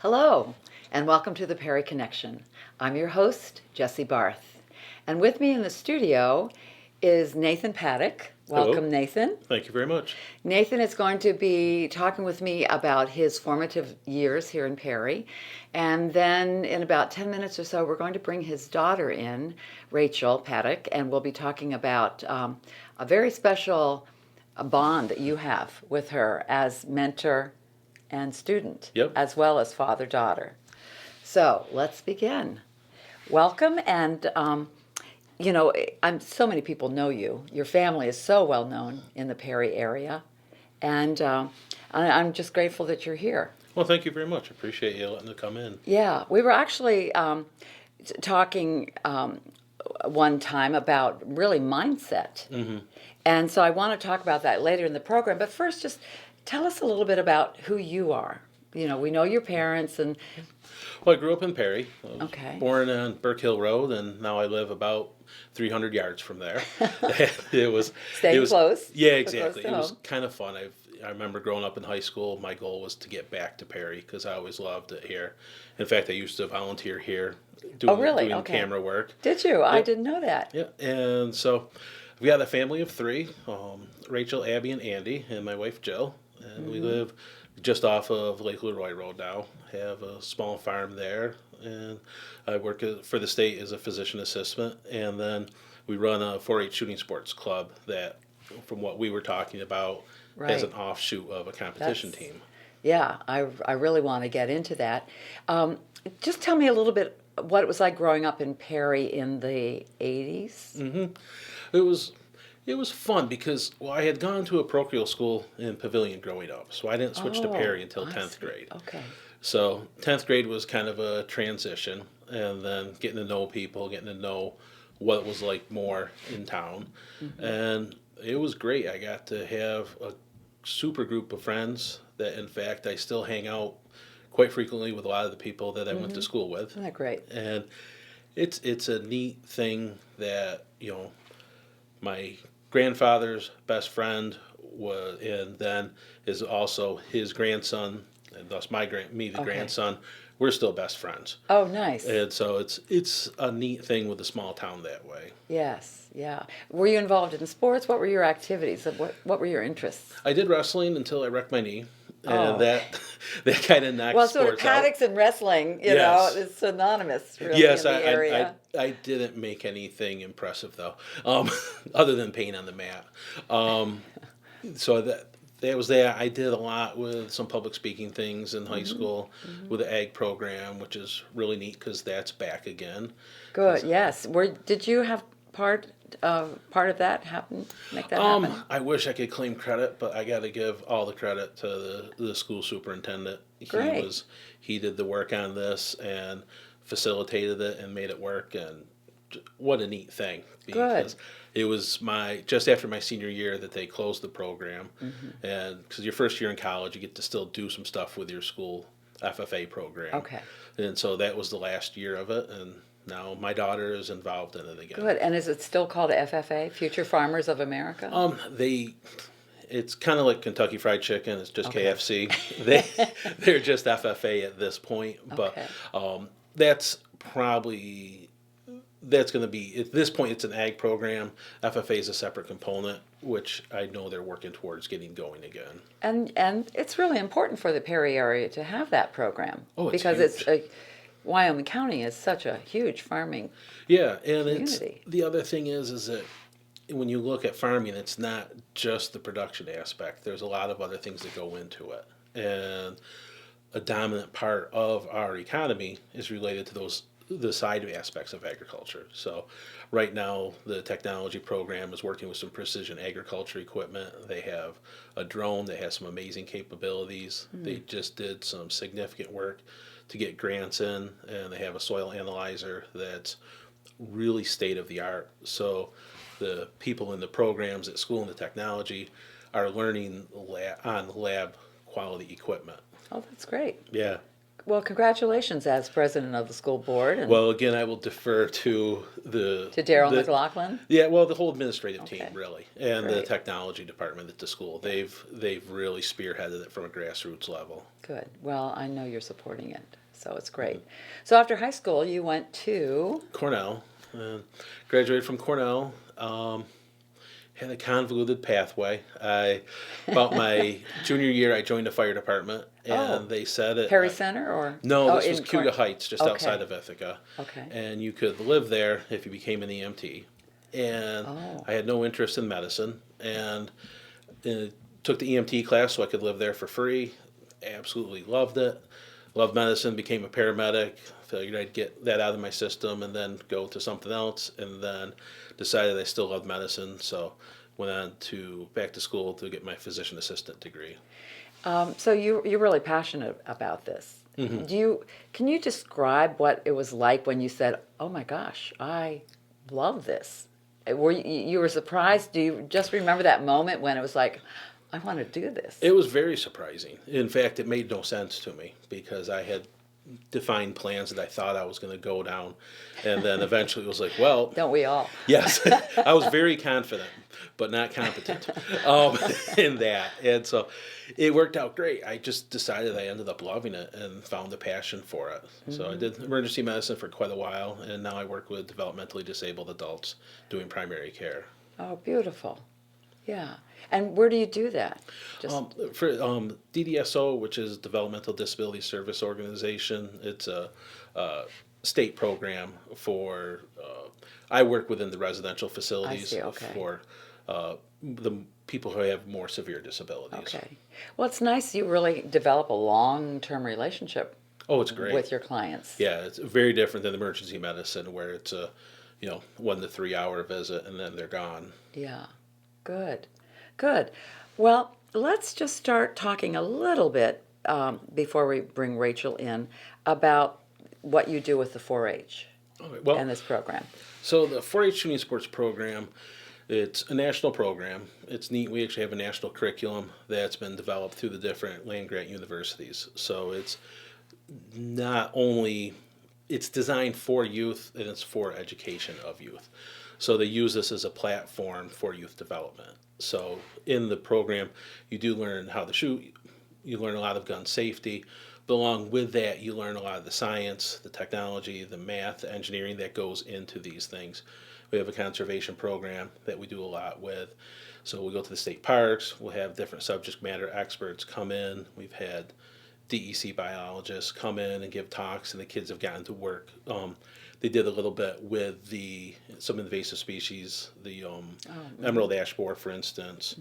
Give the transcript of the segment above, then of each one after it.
Hello, and welcome to the Perry Connection. I'm your host, Jessie Barth. And with me in the studio is Nathan Paddock. Welcome, Hello. Nathan. Thank you very much. Nathan is going to be talking with me about his formative years here in Perry. And then in about 10 minutes or so, we're going to bring his daughter in, Rachael Paddock, and we'll be talking about a very special bond that you have with her as mentor and student, Yep. as well as father-daughter. So let's begin. Welcome, and so many people know you. Your family is so well known in the Perry area, and I'm just grateful that you're here. Well, thank you very much. Appreciate you letting me come in. Yeah, we were actually talking one time about really mindset, and so I want to talk about that later in the program. But first, just tell us a little bit about who you are. You know, we know your parents and... Well, I grew up in Perry. I was Okay. born on Burke Hill Road, and now I live about 300 yards from there. Staying close. Yeah, So exactly. close to It was home. kind of fun. I remember growing up in high school, my goal was to get back to Perry because I always loved it here. In fact, I used to volunteer here Really? doing Okay. camera work. Did you? I Yep. didn't know that. Yeah, and so we got a family of three, Rachel, Abby, and Andy, and my wife Jill. And we live just off of Lake Leroy Road now. Have a small farm there, and I work for the state as a physician assistant. And then we run a 4-H shooting sports club that, from what we were talking about, as Right. an offshoot of a competition That's- team. Yeah, I really want to get into that. Just tell me a little bit what it was like growing up in Perry in the 80s. It was fun because I had gone to a parochial school in Pavilion growing up, so I didn't switch to Perry until I 10th see. grade. Okay. So 10th grade was kind of a transition, and then getting to know people, getting to know what it was like more in town. And it was great. I got to have a super group of friends that, in fact, I still hang out quite frequently with a lot of the people that I went to school with. Isn't that great? And it's a neat thing that, my grandfather's best friend was, and then is also his grandson, and thus the Okay. grandson. We're still best friends, Oh, nice. and so it's a neat thing with a small town that way. Yes, yeah. Were you involved in sports? What were your activities? What were your interests? I did wrestling until I wrecked my knee, and Oh. that kind of knocked Well, sort of sports out. paddocks and wrestling, Yes. it's synonymous really Yes, in the area. I didn't make anything impressive though, other than pain on the mat. So that was that. I did a lot with some public speaking things in high school with the ag program, which is really neat because that's back again. Good, yes. Did you have part of that happen? Make that happen? I wish I could claim credit, but I got to give all the credit to the school superintendent. Great. He did the work on this and facilitated it and made it work, and what a neat thing. Because it was just after my senior year that they closed the program, and because your first year in college, you get to still do some stuff with your school FFA program. Okay. And so that was the last year of it, and now my daughter is involved in it again. Good. And is it still called FFA, Future Farmers of America? It's kind of like Kentucky Fried Chicken. It's just Okay. KFC. They're just FFA at this point, but Okay. that's going to be, at this point, it's an ag program. FFA is a separate component, which I know they're working towards getting going again. And it's really important for the Perry area to have that program. Oh, it's because huge. Wyoming County is such a huge farming. Yeah, and Community. the other thing is that when you look at farming, it's not just the production aspect. There's a lot of other things that go into it, and a dominant part of our economy is related to the side aspects of agriculture. So right now the technology program is working with some precision agriculture equipment. They have a drone that has some amazing capabilities. They just did some significant work to get grants in, and they have a soil analyzer that's really state of the art. So the people in the programs at school and the technology are learning on lab quality equipment. Oh, that's great. Yeah. Well, congratulations as president of the school board and Well, again, I will defer to to Daryl McLaughlin. yeah, well, the whole administrative team Okay. really, and the Great. technology department at the school. They've really spearheaded it from a grassroots level. Good. Well, I know you're supporting it, so it's great. So after high school, you went to Cornell, graduated from Cornell. Had a convoluted pathway. About my junior year, I joined the fire department, and they said it. Perry Center or No, this in was Cuga Heights, just Okay. outside of Ithaca. Okay. And you could live there if you became an EMT. And Oh. I had no interest in medicine, and took the EMT class so I could live there for free. Absolutely loved it. Loved medicine, became a paramedic. Figured I'd get that out of my system and then go to something else, and then decided I still loved medicine, so went on to back to school to get my physician assistant degree. So you're really passionate about this. Can you describe what it was like when you said, "Oh my gosh, I love this"? You were surprised? Do you just remember that moment when it was like, "I want to do this"? It was very surprising. In fact, it made no sense to me because I had defined plans that I thought I was going to go down, and then eventually it was like, well, Don't we all? yes, I was very confident, but not competent in that, and so it worked out great. I just decided I ended up loving it and found a passion for it. So I did emergency medicine for quite a while, and now I work with developmentally disabled adults doing primary care. Oh, beautiful. Yeah. And where do you do that? Just For DDSO, which is Developmental Disability Service Organization, it's a state program for. I work within the residential facilities see, okay. for the people who have more severe disabilities. okay. Well, it's nice you really develop a long-term relationship Oh, it's great. with your clients. Yeah, it's very different than emergency medicine, where it's a 1 to 3 hour visit and then they're gone. Yeah. Good. Good. Well, let's just start talking a little bit before we bring Rachel in about what you do with the 4-H Okay, well, and this program. so the 4-H shooting sports program, it's a national program. It's neat. We actually have a national curriculum that's been developed through the different land-grant universities. So it's not only, it's designed for youth, and it's for education of youth. So they use this as a platform for youth development. So in the program, you do learn how to shoot. You learn a lot of gun safety. But along with that, you learn a lot of the science, the technology, the math, the engineering that goes into these things. We have a conservation program that we do a lot with. So we go to the state parks. We'll have different subject matter experts come in. We've had DEC biologists come in and give talks, and the kids have gotten to work. They did a little bit with some invasive species, the emerald ash borer, for instance.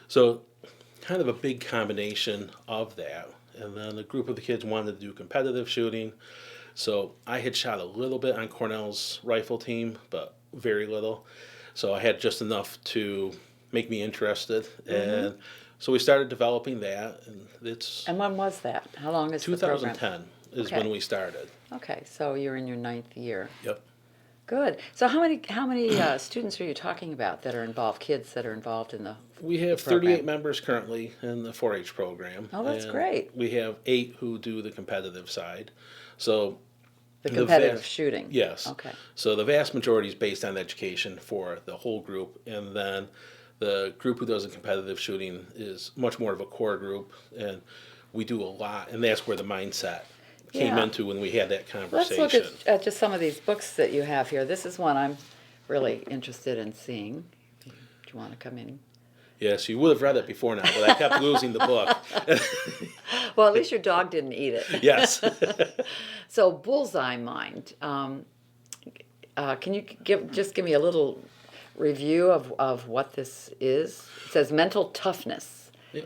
So kind of a big combination of that. And then a group of the kids wanted to do competitive shooting. So I had shot a little bit on Cornell's rifle team, but very little. So I had just enough to make me interested. And so we started developing that, and it's And when was that? How long is the program? 2010 is Okay. when we started. Okay, so you're in your 9th year. Yep. Good. So how many students are you talking about that are involved? Kids that are involved in the We have program? 38 members currently in the 4-H program. Oh, that's and great. We have 8 who do the competitive side. So the the competitive vast- shooting? Yes. Okay. So the vast majority is based on education for the whole group, and then the group who does the competitive shooting is much more of a core group, and we do a lot, and that's where the mindset came Yeah. into when we had that Let's conversation. look at just some of these books that you have here. This is one I'm really interested in seeing. Do you want to come in? Yes, you would have read it before now, but I kept losing the book. Well, at least your dog didn't eat it. Yes. So, Bullseye Mind. Can you give me a little review of what this is? It says mental toughness. Yeah.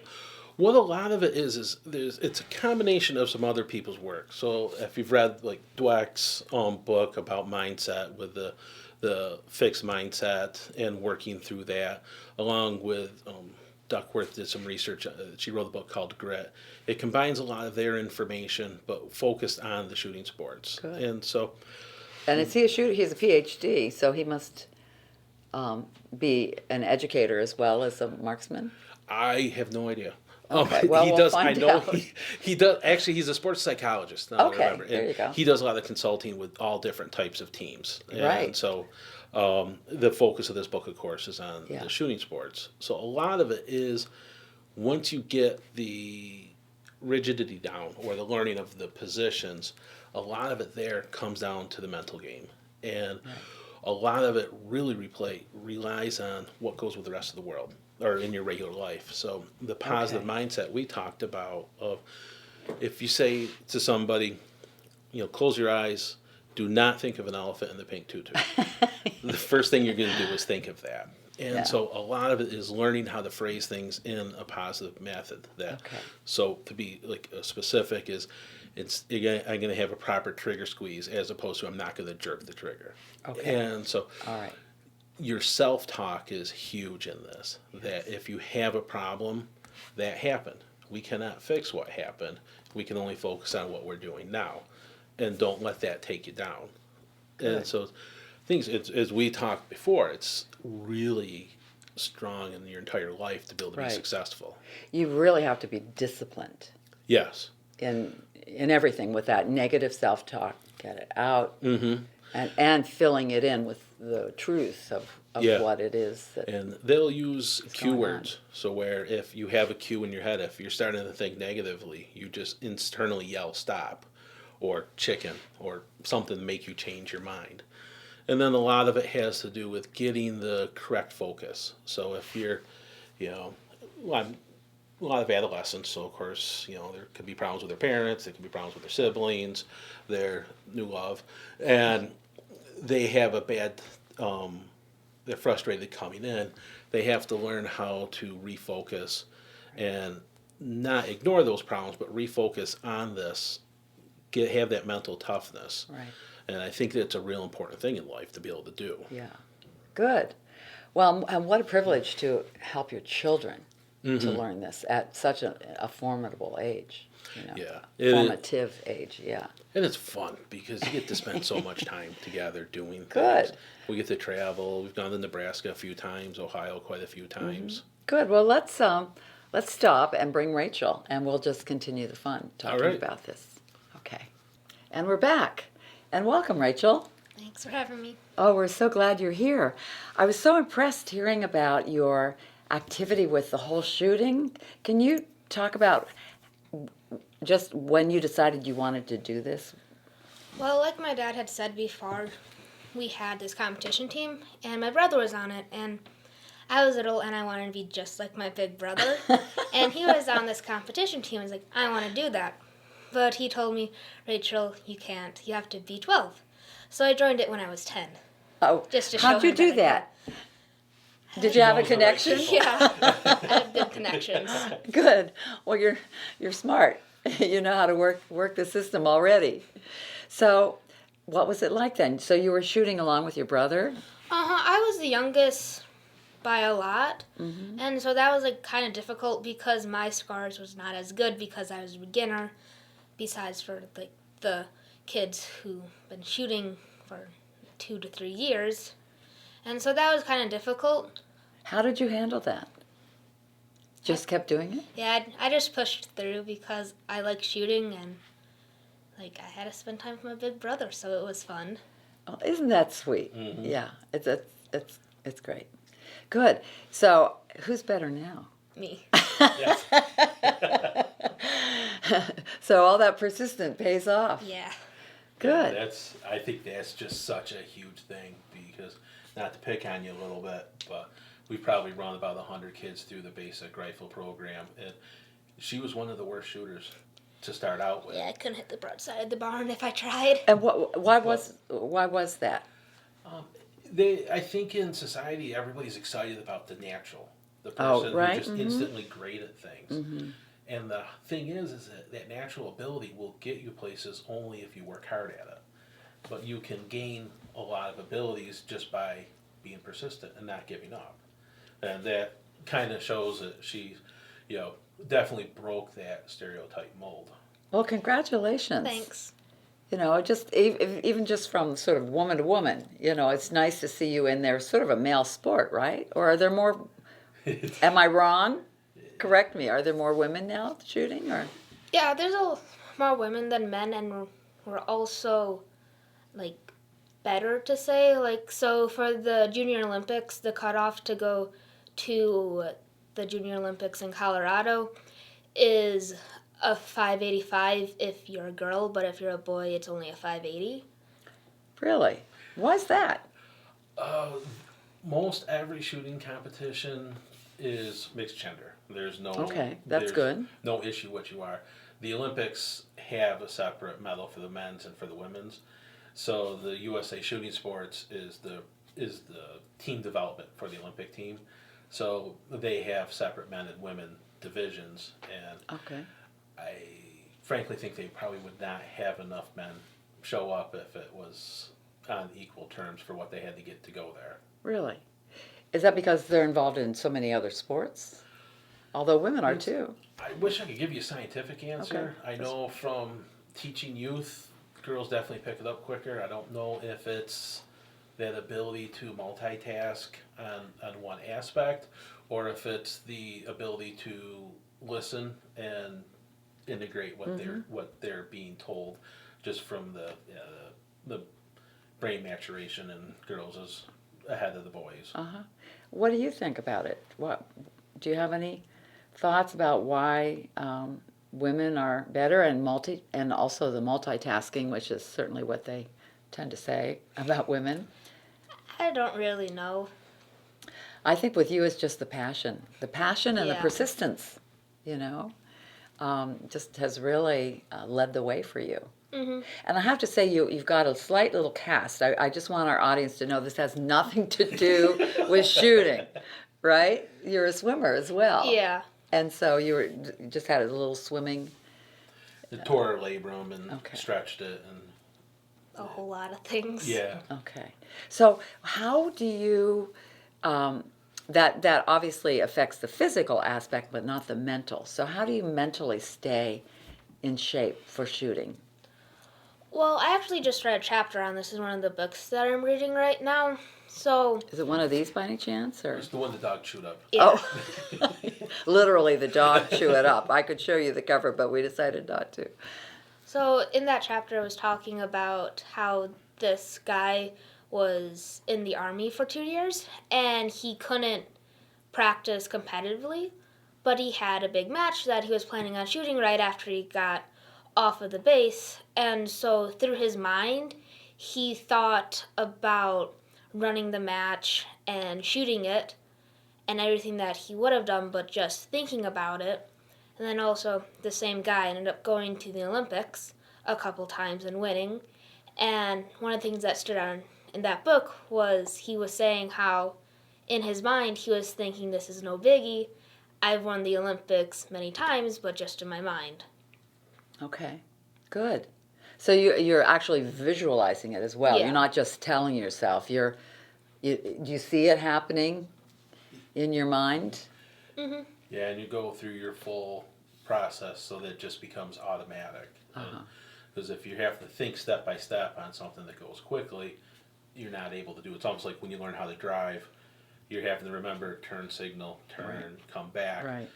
What a lot of it is it's a combination of some other people's work. So if you've read like Dweck's book about mindset with the fixed mindset and working through that, along with Duckworth did some research. She wrote a book called Grit. It combines a lot of their information, but focused on the shooting sports. Good. And so, And is he a shooter? He's a PhD, so he must be an educator as well as a marksman. I have no idea. Okay, well, he we'll does. find I know out. he does. Actually, he's a sports psychologist. Now that I Okay, remember. there And you go. he does a lot of consulting with all different types of teams. Right. And so, the focus of this book, of course, is on Yeah. the shooting sports. So a lot of it is once you get the rigidity down or the learning of the positions, a lot of it there comes down to the mental game, and a lot of it really relies on what goes with the rest of the world or in your regular life. So the positive mindset we talked about of if you say to somebody, close your eyes, do not think of an elephant in the pink tutu. The first thing you're going to do is think of that. And Yeah. so a lot of it is learning how to phrase things in a positive method. So to be like specific is, I'm going to have a proper trigger squeeze as opposed to I'm not going to jerk the trigger. Okay. And so All right. your self-talk is huge in this. That if you have a problem, that happened. We cannot fix what happened. We can only focus on what we're doing now, and don't let that take you down. Good. And so, as we talked before, it's really strong in your entire life to be able to be Right. successful. You really have to be disciplined Yes. in everything with that negative self-talk. Get it out, and filling it in with the truth of Yeah. what it is that. And they'll use cue going words. So where if you have a cue in your head, if you're starting to think negatively, you just internally yell stop or chicken or something to make you change your mind. And then a lot of it has to do with getting the correct focus. So if you're, a lot of adolescents, so of course, there could be problems with their parents, there could be problems with their siblings, their new love, and they have a bad, they're frustrated coming in. They have to learn how to refocus and not ignore those problems, but refocus on this, have that mental toughness. Right. And I think that's a real important thing in life to be able to do. Yeah. Good. Well, and what a privilege to help your children to learn this at such a formidable age. Yeah. Formative age, yeah. And it's fun because you get to spend so much time together doing things. Good. We get to travel. We've gone to Nebraska a few times, Ohio quite a few times. Good. Well, let's stop and bring Rachel, and we'll just continue the fun talking right. about this. Okay. And we're back. And welcome, Rachel. Thanks for having me. Oh, we're so glad you're here. I was so impressed hearing about your activity with the whole shooting. Can you talk about just when you decided you wanted to do this? Well, like my dad had said before, we had this competition team, and my brother was on it, and I was little, and I wanted to be just like my big brother. And he was on this competition team. I was like, I want to do that. But he told me, Rachel, you can't. You have to be 12. So I joined it when I was 10. Oh, Just to show how'd you him do I that? Did you have a Those are the right connection? people. Yeah, I have good connections. Good. Well, you're smart. You know how to work the system already. So, what was it like then? So you were shooting along with your brother? I was the youngest by a lot, and so that was like kind of difficult because my scars was not as good because I was a beginner. Besides for like the kids who've been shooting for 2 to 3 years, and so that was kind of difficult. How did you handle that? Just kept doing it? Yeah, I just pushed through because I like shooting and like I had to spend time with my big brother, so it was fun. Oh, isn't that sweet? Yeah, it's great. Good. So, who's better now? Me. Yes. So all that persistent pays off. Yeah. Good. I think that's just such a huge thing because, not to pick on you a little bit, but we probably run about 100 kids through the basic rifle program, and she was one of the worst shooters to start out with. Yeah, I couldn't hit the broadside of the barn if I tried. And why was that? I think in society everybody's excited about the natural, the person right. who's just instantly great at things. And the thing is that natural ability will get you places only if you work hard at it. But you can gain a lot of abilities just by being persistent and not giving up. And that kind of shows that she, definitely broke that stereotype mold. Well, congratulations. Thanks. Just even just from sort of woman to woman, it's nice to see you in there. Sort of a male sport, right? Or are there more? Am I wrong? Correct me. Are there more women now shooting, or? Yeah, there's more women than men, and we're also like better to say. Like, so for the Junior Olympics, the cutoff to go to the Junior Olympics in Colorado is a 585 if you're a girl, but if you're a boy, it's only a 580. Really? Why's that? Most every shooting competition is mixed gender. There's no Okay, that's there's good. no issue what you are. The Olympics have a separate medal for the men's and for the women's. So the USA Shooting Sports is the team development for the Olympic team. So they have separate men and women divisions, and Okay. I frankly think they probably would not have enough men show up if it was on equal terms for what they had to get to go there. Really? Is that because they're involved in so many other sports? Although women are too. I wish I could give you a scientific answer. Okay. I know from teaching youth, girls definitely pick it up quicker. I don't know if it's that ability to multitask on one aspect, or if it's the ability to listen and integrate what they're being told, just from the brain maturation in girls is ahead of the boys. Uh-huh. What do you think about it? What do you have any thoughts about why women are better and also the multitasking, which is certainly what they tend to say about women? I don't really know. I think with you it's just the passion and the Yeah. persistence, just has really led the way for you. Mhm. And I have to say, you've got a slight little cast. I just want our audience to know this has nothing to do with shooting, right? You're a swimmer as well. Yeah. And so you just had a little swimming. The tore her labrum and Okay. stretched it, and A whole lot of things. yeah. Okay. So how do you, that obviously affects the physical aspect, but not the mental. So how do you mentally stay in shape for shooting? Well, I actually just read a chapter on this in one of the books that I'm reading right now. So, Is it one of these by any chance, or? It's the one the dog chewed up. yeah. Oh, literally the dog chew it up. I could show you the cover, but we decided not to. So, in that chapter, I was talking about how this guy was in the army for 2 years and he couldn't practice competitively, but he had a big match that he was planning on shooting right after he got off of the base. And so, through his mind, he thought about running the match and shooting it and everything that he would have done, but just thinking about it. And then also, the same guy ended up going to the Olympics a couple times and winning. And one of the things that stood out in that book was he was saying how, in his mind, he was thinking, this is no biggie. I've won the Olympics many times, but just in my mind. Okay, good. So you're actually visualizing it as well. Yeah. You're not just telling yourself. Do you see it happening in your mind? Mm-hmm. Yeah, and you go through your full process so that it just becomes automatic. Because if you have to think step by step on something that goes quickly, you're not able to do it. It's almost like when you learn how to drive, you're having to remember turn signal, turn, come back. Right.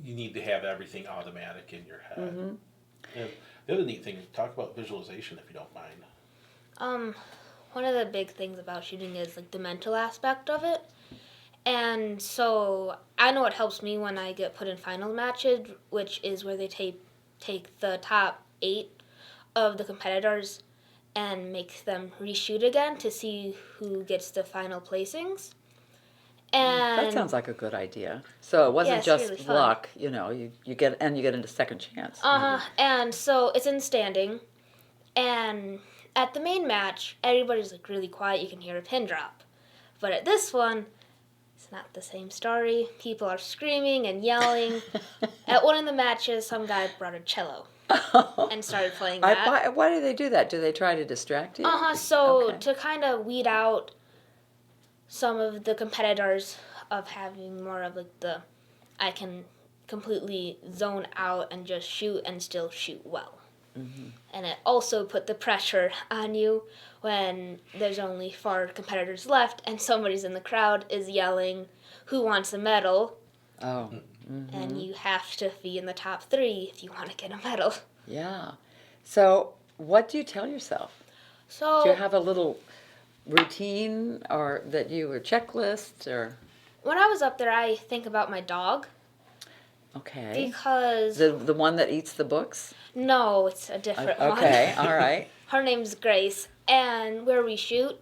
You need to have everything automatic in your head. Mm-hmm. And the other neat thing, talk about visualization if you don't mind. One of the big things about shooting is like the mental aspect of it. And so I know it helps me when I get put in final matches, which is where they take the top 8 of the competitors and make them reshoot again to see who gets the final placings. And That sounds like a good idea. So it wasn't it's just really fun. luck, you get into second chance. And so it's in standing, and at the main match, everybody's like really quiet. You can hear a pin drop, but at this one, it's not the same story. People are screaming and yelling. At one of the matches, some guy brought a cello and started playing that. Why do they do that? Do they try to distract you? So Okay. to kind of weed out some of the competitors of having more of like I can completely zone out and just shoot and still shoot well. Mm-hmm. And it also put the pressure on you when there's only 4 competitors left and somebody's in the crowd is yelling, who wants a medal? Oh, and you have to be in the top 3 if you want to get a medal. Yeah. So what do you tell yourself? So Do you have a little routine or that you or checklist or? when I was up there, I think about my dog Okay. because The one that eats the books? no, it's a different one. Okay, all right. Her name's Grace, and where we shoot,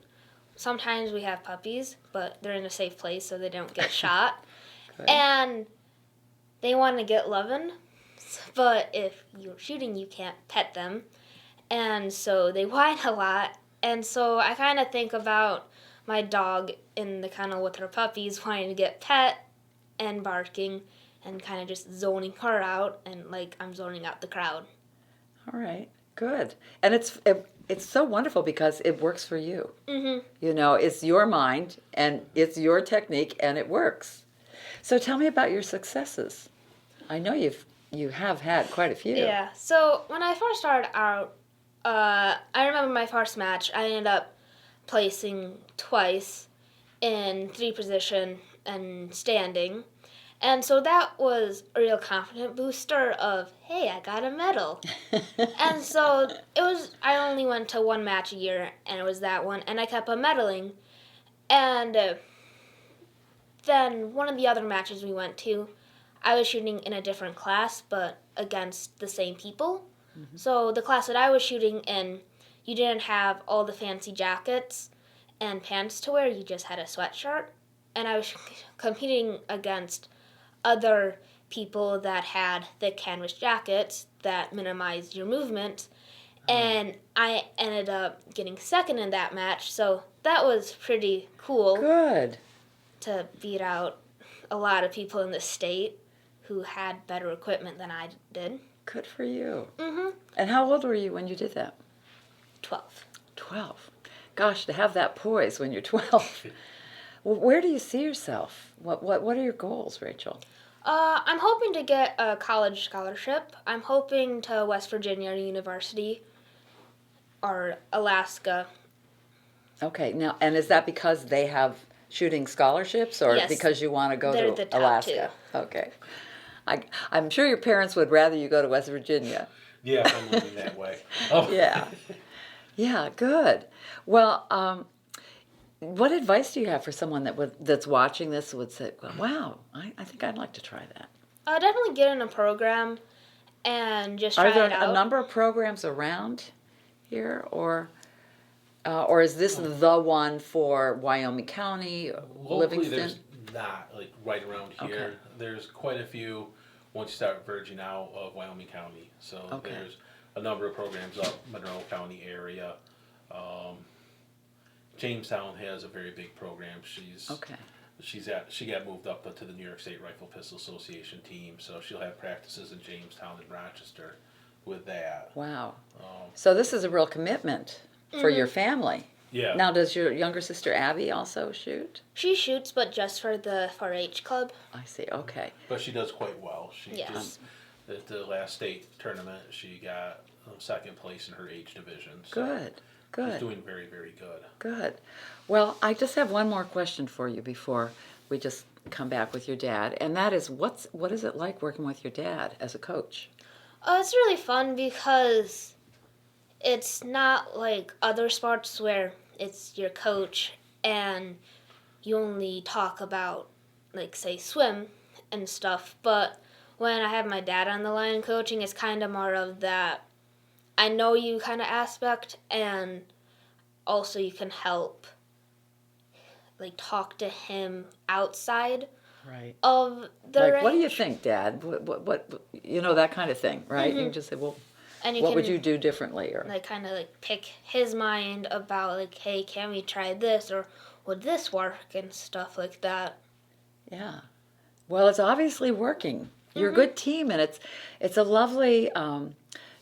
sometimes we have puppies, but they're in a safe place so they don't get shot. Good. And they want to get loving, but if you're shooting, you can't pet them. And so they whine a lot. And so I kind of think about my dog in the kind of with her puppies wanting to get pet and barking and kind of just zoning her out, and like I'm zoning out the crowd. All right. Good. And it's so wonderful because it works for you. Mm-hmm. You know, it's your mind and it's your technique and it works. So tell me about your successes. I know you have had quite a few. Yeah. So when I first started out, I remember my first match. I ended up placing twice in 3 position and standing. And so that was a real confident booster of, hey, I got a medal. And so I only went to 1 match a year, and it was that one, and I kept on medaling. And then one of the other matches we went to, I was shooting in a different class, but against the same people. Mm-hmm. So the class that I was shooting in, you didn't have all the fancy jackets and pants to wear, you just had a sweatshirt. And I was competing against other people that had thick canvas jackets that minimized your movement. And I ended up getting second in that match, so that was pretty cool. Good. To beat out a lot of people in the state who had better equipment than I did. Good for you. Mm-hmm. And how old were you when you did that? 12. 12. Gosh, to have that poise when you're 12. Well, where do you see yourself? What are your goals, Rachel? I'm hoping to get a college scholarship. I'm hoping to West Virginia University or Alaska. Okay, now, and is that because they have shooting scholarships or Yes, because you want to go they're to the top Alaska? 2. Okay. I'm sure your parents would rather you go to West Virginia. Yeah, if I'm moving that way. Oh. Yeah. Yeah, good. Well, what advice do you have for someone that's watching this would say, well, wow, I think I'd like to try that? Definitely get in a program and just try Are there it out. a number of programs around here, or is this the one for Wyoming County, Locally, Livingston? there's not like right around here. Okay. There's quite a few once you start verging out of Wyoming County. So Okay. there's a number of programs up Monroe County area. Jamestown has a very big program. Okay. She got moved up to the New York State Rifle Pistol Association team, so she'll have practices in Jamestown and Rochester with that. Wow. So this is a real commitment for your family. Yeah. Now, does your younger sister Abby also shoot? She shoots, but just for the 4-H club. I see. Okay. But she does quite well. She Yes. just at the last state tournament, she got second place in her age division. So Good. she's Good. doing very, very good. Good. Well, I just have one more question for you before we just come back with your dad, and that is, what is it like working with your dad as a coach? It's really fun because it's not like other sports where it's your coach and you only talk about, like, say, swim and stuff. But when I have my dad on the line coaching, it's kind of more of that I know you kind of aspect, and also you can help, like, talk to him outside Right. of the Like, what do you range. think, Dad? What you know, that kind of thing, right? You can just say, well, And you what can, would you do differently? Or like, kind of like pick his mind about, like, hey, can we try this, or would this work, and stuff like that. yeah. Well, it's obviously working. You're a good team, and it's a lovely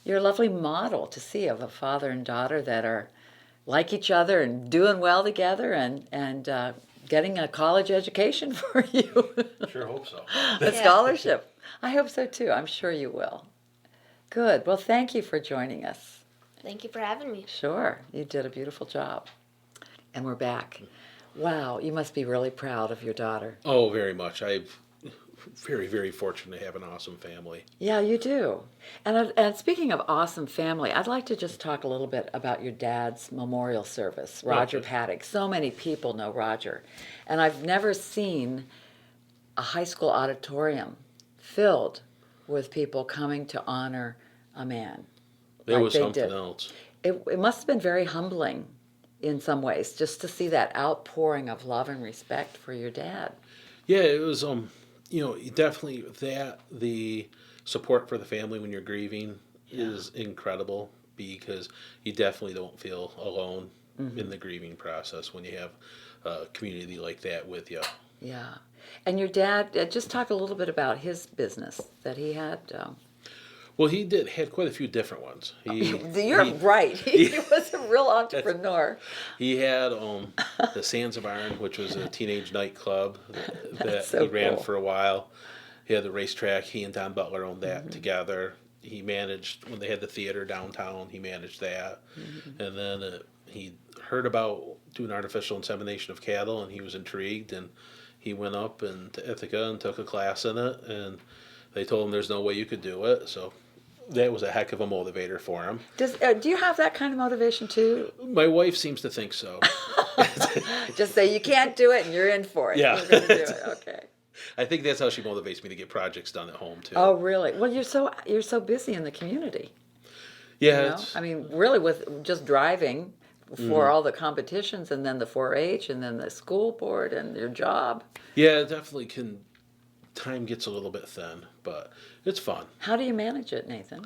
you're a lovely model to see of a father and daughter that are like each other and doing well together and getting a college education for you. Sure hope so. A scholarship. I hope so too. I'm sure you will. Good. Well, thank you for joining us. Thank you for having me. Sure. You did a beautiful job. And we're back. Wow, you must be really proud of your daughter. Oh, very much. very, very fortunate to have an awesome family. Yeah, you do. And speaking of awesome family, I'd like to just talk a little bit about your dad's memorial service, Roger Okay. Paddock. So many people know Roger. And I've never seen a high school auditorium filled with people coming to honor a man There like was they something did. else. It must have been very humbling in some ways just to see that outpouring of love and respect for your dad. Yeah, it was definitely the support for the family when you're grieving is incredible because you definitely don't feel alone in the grieving process when you have a community like that with you. Yeah. And your dad, just talk a little bit about his business that he had. Well, he had quite a few different ones. You're right. He was a real entrepreneur. He had the Sands of Iron, which was a teenage nightclub that so he ran cool. for a while. He had the racetrack. He and Don Butler owned that together. He managed, when they had the theater downtown, he managed that. And then he heard about doing artificial insemination of cattle, and he was intrigued, and he went up to Ithaca and took a class in it, and they told him there's no way you could do it, so that was a heck of a motivator for him. Do you have that kind of motivation too? My wife seems to think so. Just say you can't do it and you're in for it. Yeah. You're going to do it. Okay. I think that's how she motivates me to get projects done at home too. Oh, really? Well, you're so busy in the community. Yeah, You know? it's- I mean, really, with just driving for all the competitions, and then the 4-H, and then the school board, and your job. yeah, it definitely can. Time gets a little bit thin, but it's fun. How do you manage it, Nathan?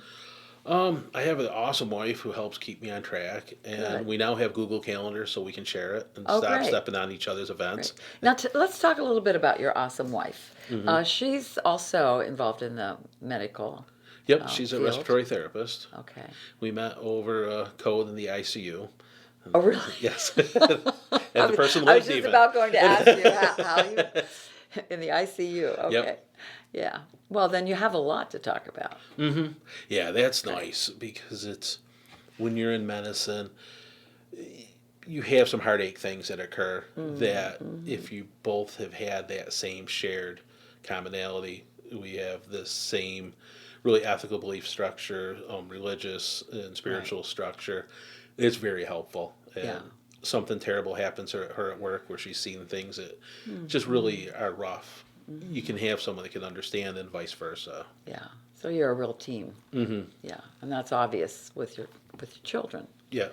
I have an awesome wife who helps keep me on track, and Good. we now have Google Calendar so we can share it and Oh, stop great. stepping on each other's events. Now, let's talk a little bit about your awesome wife. She's also involved in the medical. Yep, she's a field. respiratory therapist. Okay. We met over code in the ICU. Oh, really? Yes, and the person I was lived just even. about going to ask you how you in the ICU. Okay. Yep. Yeah. Well, then you have a lot to talk about. Yeah, that's nice because it's when you're in medicine, you have some heartache things that occur that if you both have had that same shared commonality, we have this same really ethical belief structure, religious and spiritual structure. It's very helpful. And Yeah. something terrible happens to her at work where she's seen things that just really are rough. You can have someone that can understand and vice versa. Yeah. So you're a real team. Yeah, and that's obvious with your children. Yeah.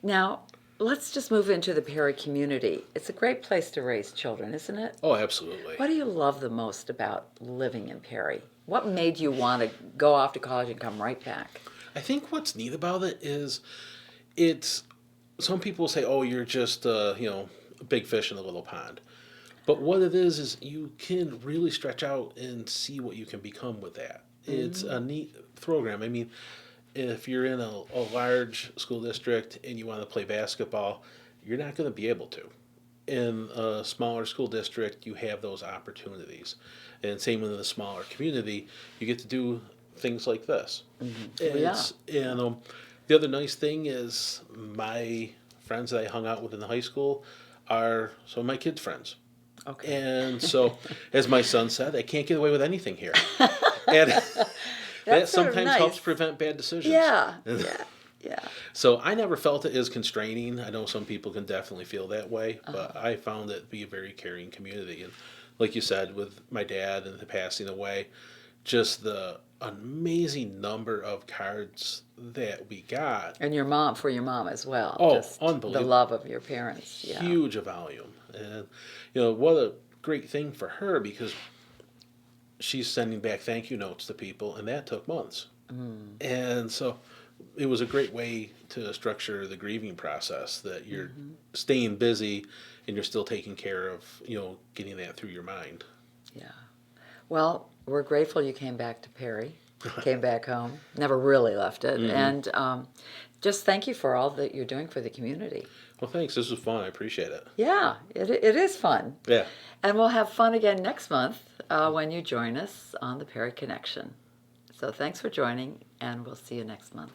Now, let's just move into the Perry community. It's a great place to raise children, isn't it? Oh, absolutely. What do you love the most about living in Perry? What made you want to go off to college and come right back? I think what's neat about it is it's some people say, oh, you're just, a big fish in a little pond. But what it is you can really stretch out and see what you can become with that. It's a neat program. I mean, if you're in a large school district and you want to play basketball, you're not going to be able to. In a smaller school district, you have those opportunities. And same in the smaller community, you get to do things like this. It's, and the other nice thing is my friends that I hung out with in the high school are some of my kids' friends. Okay. And so, as my son said, I can't get away with anything here. And that sort of sometimes nice. helps prevent bad decisions. Yeah. Yeah. So I never felt it as constraining. I know some people can definitely feel that way, but I found it to be a very caring community. And like you said, with my dad and the passing away, just the amazing number of cards that we got. And for your mom as well. Oh, just unbelievable. The love of your parents. Yeah. Huge a volume. And, what a great thing for her because she's sending back thank you notes to people, and that took months. And so it was a great way to structure the grieving process that you're staying busy and you're still taking care of, getting that through your mind. Yeah. Well, we're grateful you came back to Perry, came back home, never really left it. And just thank you for all that you're doing for the community. Well, thanks. This was fun. I appreciate it. Yeah, it is fun. Yeah. And we'll have fun again next month when you join us on the Perry Connection. So thanks for joining, and we'll see you next month.